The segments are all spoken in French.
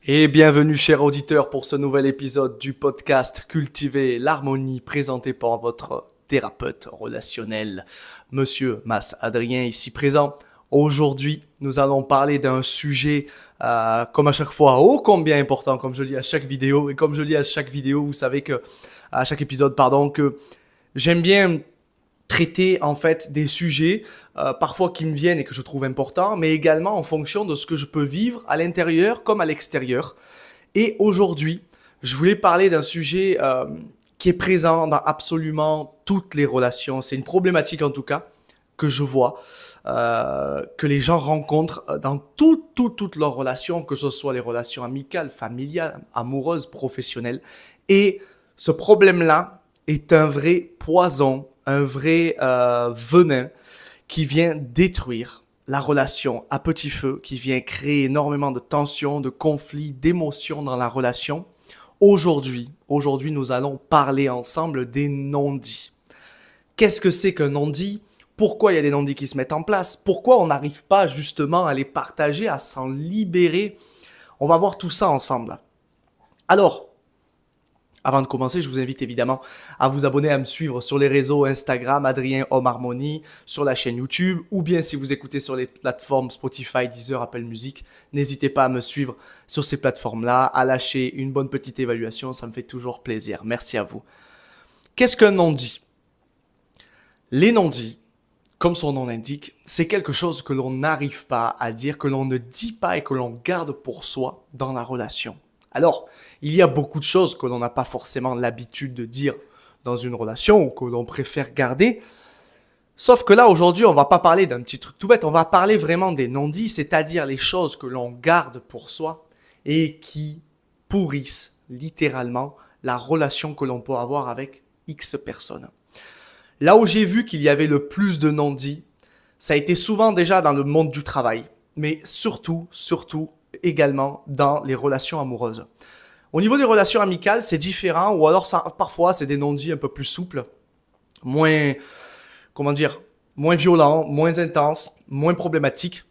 Et bienvenue, chers auditeurs, pour ce nouvel épisode du podcast Cultiver l'harmonie, présenté par votre thérapeute relationnel, Monsieur Mas Adrien, ici présent. Aujourd'hui, nous allons parler d'un sujet, comme à chaque fois, ô combien important, comme je le dis à chaque vidéo. Et comme je le dis à chaque vidéo, vous savez que, à chaque épisode, pardon, que j'aime bien traiter en fait des sujets parfois qui me viennent et que je trouve importants, mais également en fonction de ce que je peux vivre à l'intérieur comme à l'extérieur. Et aujourd'hui, je voulais parler d'un sujet qui est présent dans absolument toutes les relations. C'est une problématique en tout cas que je vois, que les gens rencontrent dans toutes leurs relations, que ce soit les relations amicales, familiales, amoureuses, professionnelles. Et ce problème-là est un vrai poison, un vrai venin qui vient détruire la relation à petit feu, qui vient créer énormément de tensions, de conflits, d'émotions dans la relation. Aujourd'hui, nous allons parler ensemble des non-dits. Qu'est-ce que c'est qu'un non-dit? Pourquoi il y a des non-dits qui se mettent en place? Pourquoi on n'arrive pas justement à les partager, à s'en libérer? On va voir tout ça ensemble. Alors, avant de commencer, je vous invite évidemment à vous abonner, à me suivre sur les réseaux Instagram, Adrien Homme Harmonie, sur la chaîne YouTube, ou bien si vous écoutez sur les plateformes Spotify, Deezer, Apple Music, n'hésitez pas à me suivre sur ces plateformes-là, à lâcher une bonne petite évaluation, ça me fait toujours plaisir. Merci à vous. Qu'est-ce qu'un non-dit? Les non-dits, comme son nom l'indique, c'est quelque chose que l'on n'arrive pas à dire, que l'on ne dit pas et que l'on garde pour soi dans la relation. Alors, il y a beaucoup de choses que l'on n'a pas forcément l'habitude de dire dans une relation ou que l'on préfère garder. Sauf que là, aujourd'hui, on va pas parler d'un petit truc tout bête, on va parler vraiment des non-dits, c'est-à-dire les choses que l'on garde pour soi et qui pourrissent littéralement la relation que l'on peut avoir avec X personnes. Là où j'ai vu qu'il y avait le plus de non-dits, ça a été souvent déjà dans le monde du travail, mais surtout également dans les relations amoureuses. Au niveau des relations amicales, c'est différent, ou alors parfois c'est des non-dits un peu plus souples, moins violents, moins intenses, moins problématiques.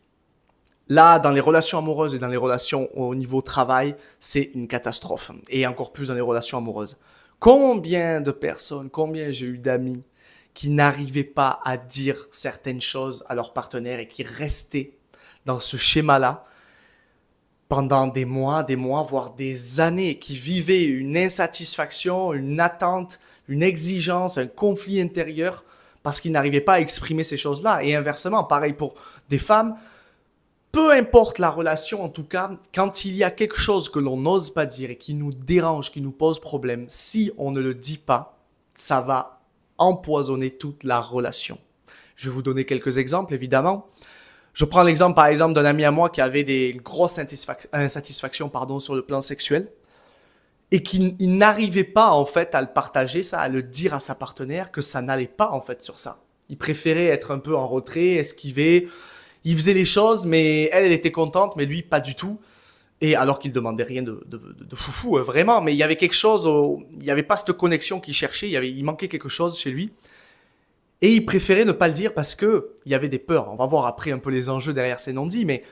Là, dans les relations amoureuses et dans les relations au niveau travail, c'est une catastrophe. Et encore plus dans les relations amoureuses. Combien de personnes, combien j'ai eu d'amis qui n'arrivaient pas à dire certaines choses à leur partenaire et qui restaient dans ce schéma-là pendant des mois, voire des années, qui vivaient une insatisfaction, une attente, une exigence, un conflit intérieur parce qu'ils n'arrivaient pas à exprimer ces choses-là. Et inversement, pareil pour des femmes, peu importe la relation en tout cas, quand il y a quelque chose que l'on n'ose pas dire et qui nous dérange, qui nous pose problème, si on ne le dit pas, ça va empoisonner toute la relation. Je vais vous donner quelques exemples, évidemment. Je prends l'exemple, par exemple, d'un ami à moi qui avait des grosses insatisfactions sur le plan sexuel et qui n'arrivait pas, en fait, à le partager, ça, à le dire à sa partenaire que ça n'allait pas, en fait, sur ça. Il préférait être un peu en retrait, esquiver. Il faisait les choses, mais elle était contente, mais lui, pas du tout. Et alors qu'il demandait rien de foufou, vraiment. Mais il y avait quelque chose, il n'y avait pas cette connexion qu'il cherchait, il manquait quelque chose chez lui. Et il préférait ne pas le dire parce que il y avait des peurs. On va voir après un peu les enjeux derrière ces non-dits, mais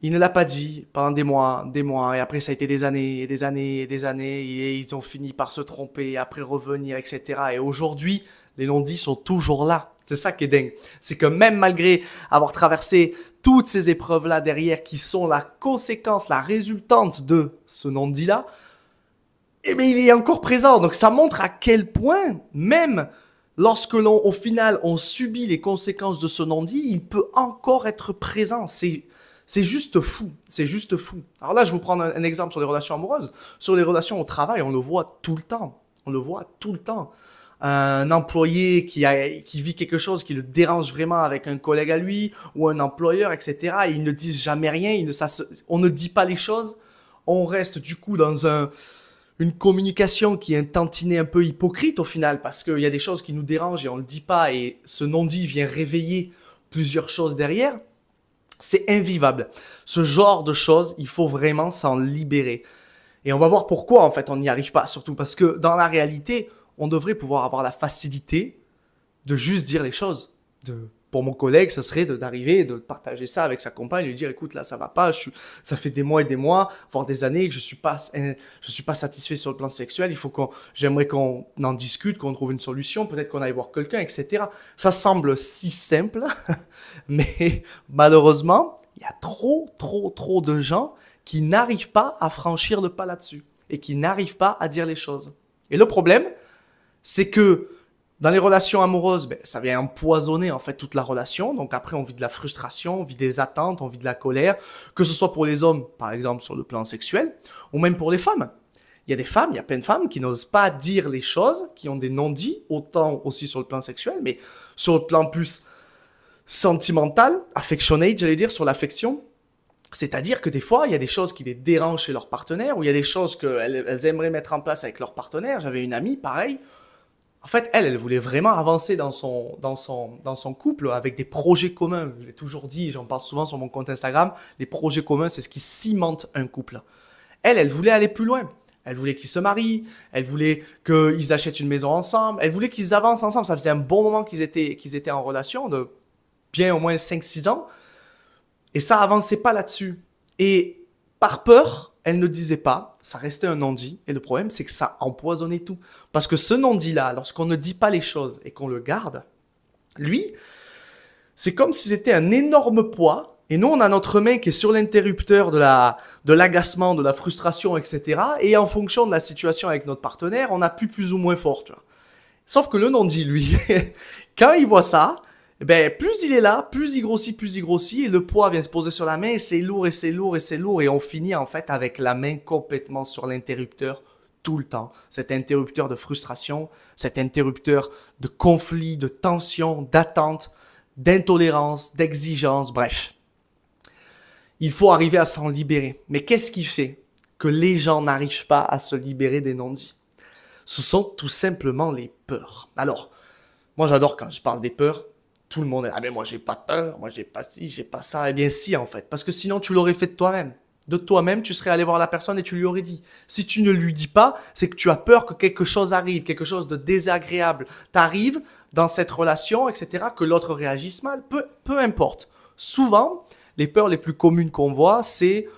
il ne l'a pas dit pendant des mois, et après ça a été des années, et ils ont fini par se tromper, après revenir, etc. Et aujourd'hui, les non-dits sont toujours là. C'est ça qui est dingue. C'est que même malgré avoir traversé toutes ces épreuves-là derrière, qui sont la conséquence, la résultante de ce non-dit-là, eh bien, il est encore présent. Donc ça montre à quel point, même lorsque au final, on subit les conséquences de ce non-dit, il peut encore être présent. C'est juste fou. C'est juste fou. Alors là, je vous prends un exemple sur les relations amoureuses. Sur les relations au travail, on le voit tout le temps. Un employé qui vit quelque chose qui le dérange vraiment avec un collègue à lui ou un employeur, etc. Et ils ne disent jamais rien. On ne dit pas les choses. On reste du coup dans une communication qui est un tantinet un peu hypocrite au final, parce qu'il y a des choses qui nous dérangent et on le dit pas, et ce non-dit vient réveiller plusieurs choses derrière. C'est invivable. Ce genre de choses, il faut vraiment s'en libérer. Et on va voir pourquoi en fait on n'y arrive pas, surtout parce que dans la réalité, on devrait pouvoir avoir la facilité de juste dire les choses, de pour mon collègue, ce serait d'arriver et de partager ça avec sa compagne, lui dire, écoute, là, ça va pas, ça fait des mois et des mois, voire des années que je suis pas satisfait sur le plan sexuel, j'aimerais qu'on en discute, qu'on trouve une solution, peut-être qu'on aille voir quelqu'un, etc. Ça semble si simple, mais malheureusement, il y a trop de gens qui n'arrivent pas à franchir le pas là-dessus et qui n'arrivent pas à dire les choses. Et le problème, c'est que dans les relations amoureuses, ça vient empoisonner en fait toute la relation. Donc après, on vit de la frustration, on vit des attentes, on vit de la colère, que ce soit pour les hommes, par exemple sur le plan sexuel, ou même pour les femmes. Il y a plein de femmes qui n'osent pas dire les choses, qui ont des non-dits, autant aussi sur le plan sexuel, mais sur le plan plus sentimental, affectionnate, j'allais dire, sur l'affection. C'est-à-dire que des fois, il y a des choses qui les dérangent chez leur partenaire, ou il y a des choses qu'elles aimeraient mettre en place avec leur partenaire. J'avais une amie, pareil. En fait, elle voulait vraiment avancer dans son couple avec des projets communs. Je l'ai toujours dit, j'en parle souvent sur mon compte Instagram. Les projets communs, c'est ce qui cimente un couple. Elle voulait aller plus loin. Elle voulait qu'ils se marient. Elle voulait qu'ils achètent une maison ensemble. Elle voulait qu'ils avancent ensemble. Ça faisait un bon moment qu'ils étaient en relation, de bien au moins 5-6 ans. Et ça avançait pas là-dessus. Et par peur, elle ne disait pas, ça restait un non-dit. Et le problème, c'est que ça empoisonnait tout. Parce que ce non-dit-là, lorsqu'on ne dit pas les choses et qu'on le garde, lui, c'est comme si c'était un énorme poids. Et nous, on a notre main qui est sur l'interrupteur de l'agacement, de la frustration, etc. Et en fonction de la situation avec notre partenaire, on appuie plus ou moins fort. Tu vois. Sauf que le non-dit, lui, quand il voit ça, plus il est là, plus il grossit, et le poids vient se poser sur la main, et c'est lourd, et on finit en fait avec la main complètement sur l'interrupteur tout le temps. Cet interrupteur de frustration, cet interrupteur de conflit, de tension, d'attente, d'intolérance, d'exigence, bref. Il faut arriver à s'en libérer. Mais qu'est-ce qui fait que les gens n'arrivent pas à se libérer des non-dits? Ce sont tout simplement les peurs. Alors, moi j'adore quand je parle des peurs. Tout le monde est, ah mais moi j'ai pas peur, moi j'ai pas ci, j'ai pas ça. Eh bien si en fait, parce que sinon tu l'aurais fait de toi-même. De toi-même, tu serais allé voir la personne et tu lui aurais dit. Si tu ne lui dis pas, c'est que tu as peur que quelque chose arrive, quelque chose de désagréable t'arrive dans cette relation, etc., que l'autre réagisse mal, peu importe. Souvent, les peurs les plus communes qu'on voit, c'est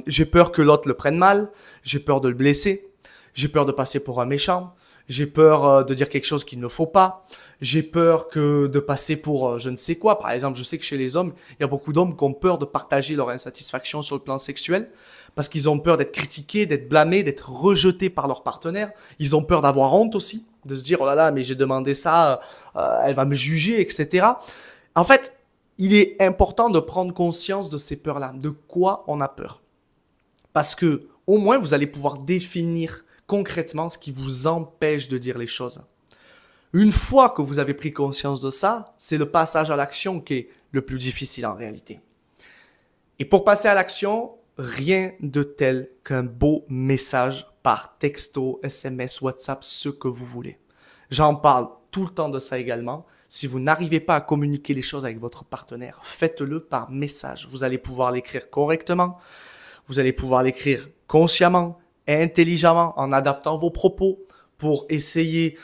j'ai peur que l'autre le prenne mal, j'ai peur de le blesser, j'ai peur de passer pour un méchant, j'ai peur de dire quelque chose qu'il ne faut pas. J'ai peur de passer pour je ne sais quoi. Par exemple, je sais que chez les hommes, il y a beaucoup d'hommes qui ont peur de partager leur insatisfaction sur le plan sexuel parce qu'ils ont peur d'être critiqués, d'être blâmés, d'être rejetés par leur partenaire. Ils ont peur d'avoir honte aussi, de se dire « Oh là là, mais j'ai demandé ça, elle va me juger, etc. » En fait, il est important de prendre conscience de ces peurs-là, de quoi on a peur. Parce que au moins, vous allez pouvoir définir concrètement ce qui vous empêche de dire les choses. Une fois que vous avez pris conscience de ça, c'est le passage à l'action qui est le plus difficile en réalité. Et pour passer à l'action, rien de tel qu'un beau message par texto, SMS, WhatsApp, ce que vous voulez. J'en parle tout le temps de ça également. Si vous n'arrivez pas à communiquer les choses avec votre partenaire, faites-le par message. Vous allez pouvoir l'écrire correctement, vous allez pouvoir l'écrire consciemment, intelligemment, en adaptant vos propos pour essayer,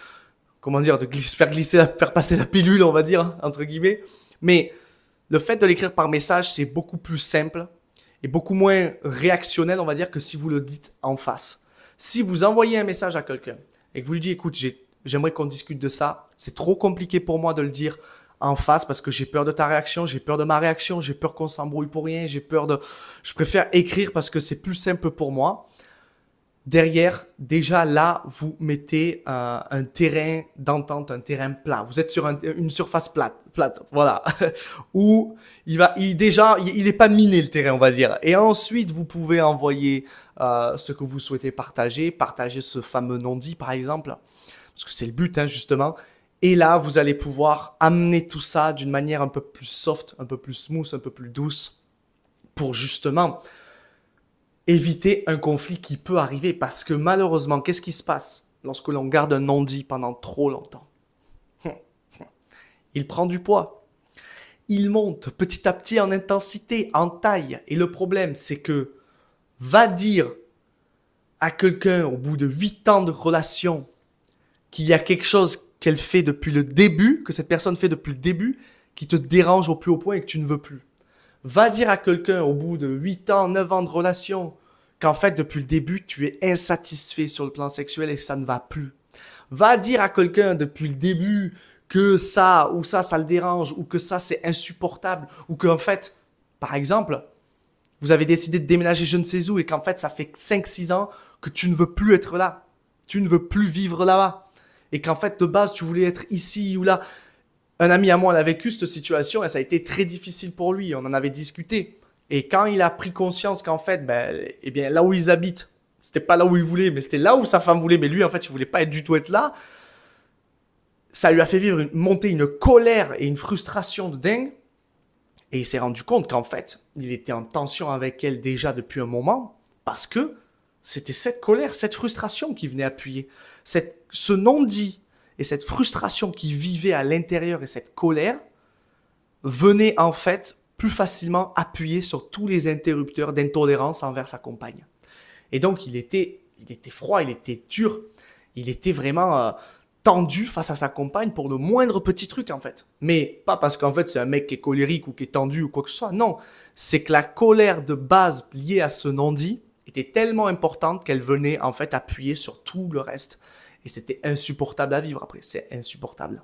faire passer la pilule, on va dire, entre guillemets. Mais le fait de l'écrire par message, c'est beaucoup plus simple et beaucoup moins réactionnel, on va dire, que si vous le dites en face. Si vous envoyez un message à quelqu'un et que vous lui dites, écoute, j'aimerais qu'on discute de ça, c'est trop compliqué pour moi de le dire en face parce que j'ai peur de ta réaction, j'ai peur de ma réaction, j'ai peur qu'on s'embrouille pour rien, je préfère écrire parce que c'est plus simple pour moi. Derrière, déjà là, vous mettez un terrain d'entente, un terrain plat. Vous êtes sur une surface plate, voilà. Où il est pas miné le terrain, on va dire. Et ensuite, vous pouvez envoyer ce que vous souhaitez partager ce fameux non-dit, par exemple, parce que c'est le but, hein, justement. Et là, vous allez pouvoir amener tout ça d'une manière un peu plus soft, un peu plus smooth, un peu plus douce, pour justement éviter un conflit qui peut arriver. Parce que malheureusement, qu'est-ce qui se passe lorsque l'on garde un non-dit pendant trop longtemps? Il prend du poids. Il monte petit à petit en intensité, en taille. Et le problème, c'est que va dire à quelqu'un au bout de 8 ans de relation qu'il y a quelque chose qu'elle fait depuis le début, que cette personne fait depuis le début, qui te dérange au plus haut point et que tu ne veux plus. Va dire à quelqu'un au bout de 8 ans, 9 ans de relation qu'en fait, depuis le début, tu es insatisfait sur le plan sexuel et que ça ne va plus. Va dire à quelqu'un depuis le début que ça ou ça le dérange ou que ça, c'est insupportable ou qu'en fait, par exemple, vous avez décidé de déménager je ne sais où et qu'en fait, ça fait 5-6 ans que tu ne veux plus être là. Tu ne veux plus vivre là-bas. Et qu'en fait, de base, tu voulais être ici ou là. Un ami à moi, il a vécu cette situation et ça a été très difficile pour lui. On en avait discuté. Et quand il a pris conscience qu'en fait, eh bien, là où ils habitent, c'était pas là où il voulait, mais c'était là où sa femme voulait. Mais lui, en fait, il voulait pas du tout être là. Ça lui a fait monter une colère et une frustration de dingue. Et il s'est rendu compte qu'en fait, il était en tension avec elle déjà depuis un moment parce que c'était cette colère, cette frustration qui venait appuyer. Ce non-dit et cette frustration qui vivait à l'intérieur et cette colère venait en fait plus facilement appuyer sur tous les interrupteurs d'intolérance envers sa compagne. Et donc, il était froid, il était dur, il était vraiment tendu face à sa compagne pour le moindre petit truc en fait. Mais pas parce qu'en fait c'est un mec qui est colérique ou qui est tendu ou quoi que ce soit, non. C'est que la colère de base liée à ce non-dit était tellement importante qu'elle venait en fait appuyer sur tout le reste. Et c'était insupportable à vivre après, c'est insupportable.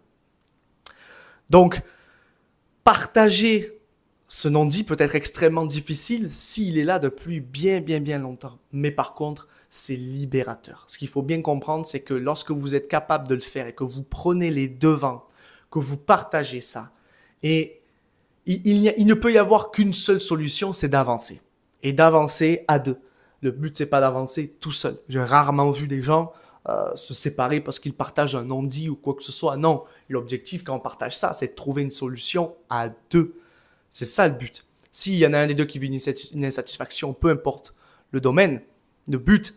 Donc, partager ce non-dit peut être extrêmement difficile s'il est là depuis bien longtemps. Mais par contre, c'est libérateur. Ce qu'il faut bien comprendre, c'est que lorsque vous êtes capable de le faire et que vous prenez les devants, que vous partagez ça, et il ne peut y avoir qu'une seule solution, c'est d'avancer. Et d'avancer à deux. Le but, c'est pas d'avancer tout seul. J'ai rarement vu des gens se séparer parce qu'ils partagent un non-dit ou quoi que ce soit. Non, l'objectif quand on partage ça, c'est de trouver une solution à deux. C'est ça le but. S'il y en a un des deux qui vit une insatisfaction, peu importe le domaine, le but,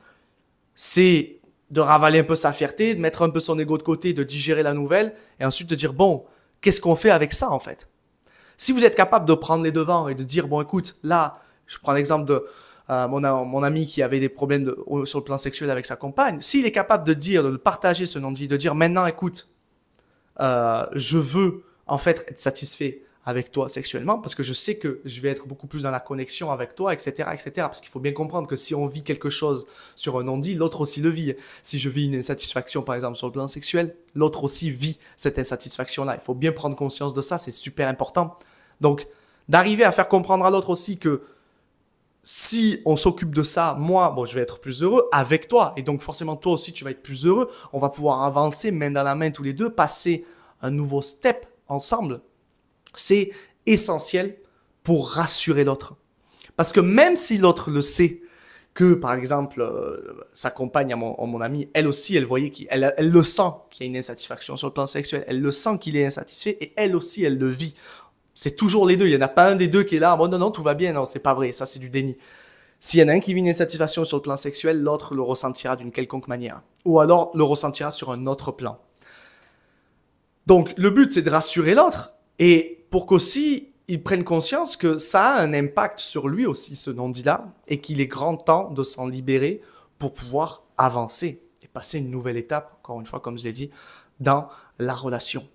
c'est de ravaler un peu sa fierté, de mettre un peu son ego de côté, de digérer la nouvelle et ensuite de dire, bon, qu'est-ce qu'on fait avec ça en fait? Si vous êtes capable de prendre les devants et de dire, bon écoute, là, je prends l'exemple de mon ami qui avait des problèmes sur le plan sexuel avec sa compagne, s'il est capable de dire, de partager ce non-dit, de dire maintenant écoute, je veux en fait être satisfait avec toi sexuellement parce que je sais que je vais être beaucoup plus dans la connexion avec toi, etc. Parce qu'il faut bien comprendre que si on vit quelque chose sur un non-dit, l'autre aussi le vit. Si je vis une insatisfaction par exemple sur le plan sexuel, l'autre aussi vit cette insatisfaction-là. Il faut bien prendre conscience de ça, c'est super important. Donc, d'arriver à faire comprendre à l'autre aussi que si on s'occupe de ça, moi, je vais être plus heureux avec toi. Et donc, forcément, toi aussi, tu vas être plus heureux. On va pouvoir avancer main dans la main tous les deux, passer un nouveau step ensemble. C'est essentiel pour rassurer l'autre. Parce que même si l'autre le sait, que par exemple, sa compagne, mon ami, elle aussi, elle voyait elle le sent qu'il y a une insatisfaction sur le plan sexuel. Elle le sent qu'il est insatisfait et elle aussi, elle le vit. C'est toujours les deux. Il n'y en a pas un des deux qui est là. Bon, non, tout va bien. Non, c'est pas vrai. Ça, c'est du déni. S'il y en a un qui vit une insatisfaction sur le plan sexuel, l'autre le ressentira d'une quelconque manière. Ou alors le ressentira sur un autre plan. Donc, le but, c'est de rassurer l'autre. Et pour qu'aussi, il prenne conscience que ça a un impact sur lui aussi, ce non-dit-là, et qu'il est grand temps de s'en libérer pour pouvoir avancer et passer une nouvelle étape, encore une fois, comme je l'ai dit, dans la relation.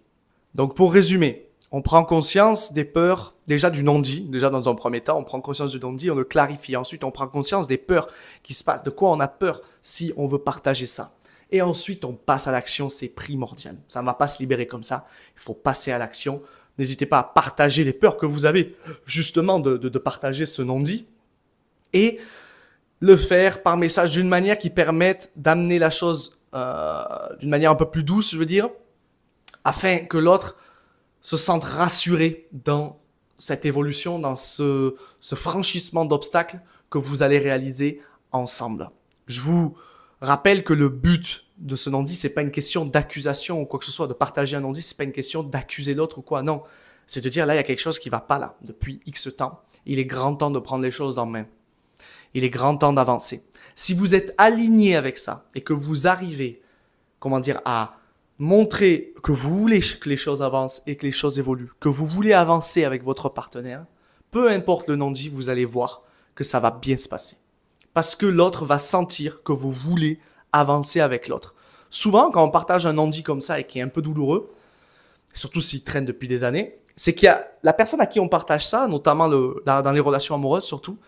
Donc, pour résumer, on prend conscience des peurs, déjà du non-dit, déjà dans un premier temps, on prend conscience du non-dit, on le clarifie. Ensuite, on prend conscience des peurs qui se passent, de quoi on a peur si on veut partager ça. Et ensuite, on passe à l'action, c'est primordial. Ça ne va pas se libérer comme ça, il faut passer à l'action. N'hésitez pas à partager les peurs que vous avez, justement, de partager ce non-dit. Et le faire par message d'une manière qui permette d'amener la chose d'une manière un peu plus douce, je veux dire, afin que l'autre se sente rassuré dans cette évolution, dans ce franchissement d'obstacles que vous allez réaliser ensemble. Je vous rappelle que le but de ce non-dit, c'est pas une question d'accusation ou quoi que ce soit, de partager un non-dit, c'est pas une question d'accuser l'autre ou quoi, non. C'est de dire, là, il y a quelque chose qui va pas là, depuis X temps. Il est grand temps de prendre les choses en main. Il est grand temps d'avancer. Si vous êtes aligné avec ça et que vous arrivez, à montrer que vous voulez que les choses avancent et que les choses évoluent, que vous voulez avancer avec votre partenaire, peu importe le non-dit, vous allez voir que ça va bien se passer. Parce que l'autre va sentir que vous voulez avancer avec l'autre. Souvent, quand on partage un non-dit comme ça et qui est un peu douloureux, surtout s'il traîne depuis des années, c'est qu'il y a la personne à qui on partage ça, notamment dans les relations amoureuses surtout,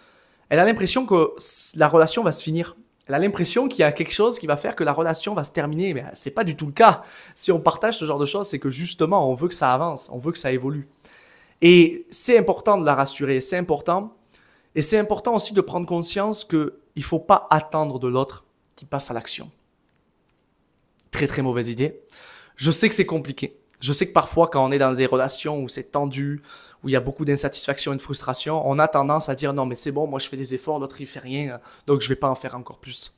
elle a l'impression que la relation va se finir. Elle a l'impression qu'il y a quelque chose qui va faire que la relation va se terminer, mais c'est pas du tout le cas. Si on partage ce genre de choses, c'est que justement, on veut que ça avance, on veut que ça évolue. Et c'est important de la rassurer, c'est important. Et c'est important aussi de prendre conscience qu'il ne faut pas attendre de l'autre qu'il passe à l'action. Très très mauvaise idée. Je sais que c'est compliqué. Je sais que parfois quand on est dans des relations où c'est tendu, où il y a beaucoup d'insatisfaction et de frustration, on a tendance à dire non mais c'est bon, moi je fais des efforts, l'autre il fait rien, donc je vais pas en faire encore plus.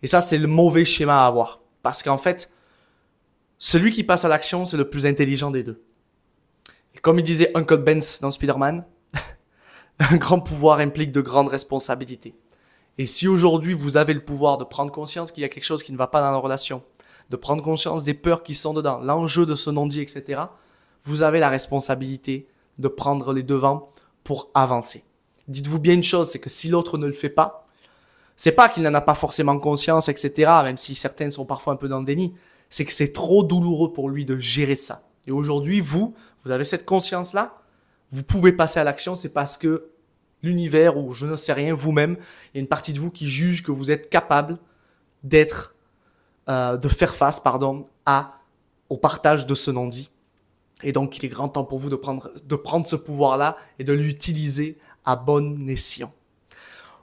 Et ça c'est le mauvais schéma à avoir. Parce qu'en fait, celui qui passe à l'action c'est le plus intelligent des deux. Et comme il disait Uncle Benz dans Spider-Man, un grand pouvoir implique de grandes responsabilités. Et si aujourd'hui vous avez le pouvoir de prendre conscience qu'il y a quelque chose qui ne va pas dans la relation, de prendre conscience des peurs qui sont dedans, l'enjeu de ce non-dit, etc., vous avez la responsabilité de prendre les devants pour avancer. Dites-vous bien une chose, c'est que si l'autre ne le fait pas, c'est pas qu'il n'en a pas forcément conscience, etc., même si certains sont parfois un peu dans le déni, c'est que c'est trop douloureux pour lui de gérer ça. Et aujourd'hui, vous avez cette conscience-là, vous pouvez passer à l'action, c'est parce que l'univers, ou je ne sais rien, vous-même, il y a une partie de vous qui juge que vous êtes capable de faire face, au partage de ce non-dit. Et donc, il est grand temps pour vous de prendre ce pouvoir-là et de l'utiliser à bon escient.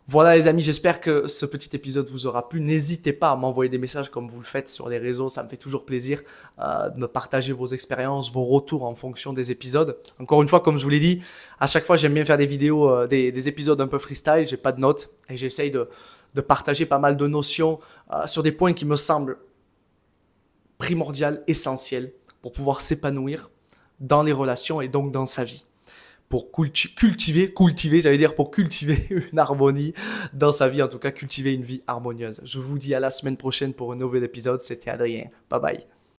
Voilà les amis, j'espère que ce petit épisode vous aura plu. N'hésitez pas à m'envoyer des messages comme vous le faites sur les réseaux, ça me fait toujours plaisir de me partager vos expériences, vos retours en fonction des épisodes. Encore une fois, comme je vous l'ai dit, à chaque fois j'aime bien faire des vidéos, des épisodes un peu freestyle, j'ai pas de notes et j'essaye de partager pas mal de notions sur des points qui me semblent primordiaux, essentiels pour pouvoir s'épanouir dans les relations et donc dans sa vie. Pour cultiver une harmonie dans sa vie, en tout cas cultiver une vie harmonieuse. Je vous dis à la semaine prochaine pour un nouvel épisode. C'était Adrien. Bye bye.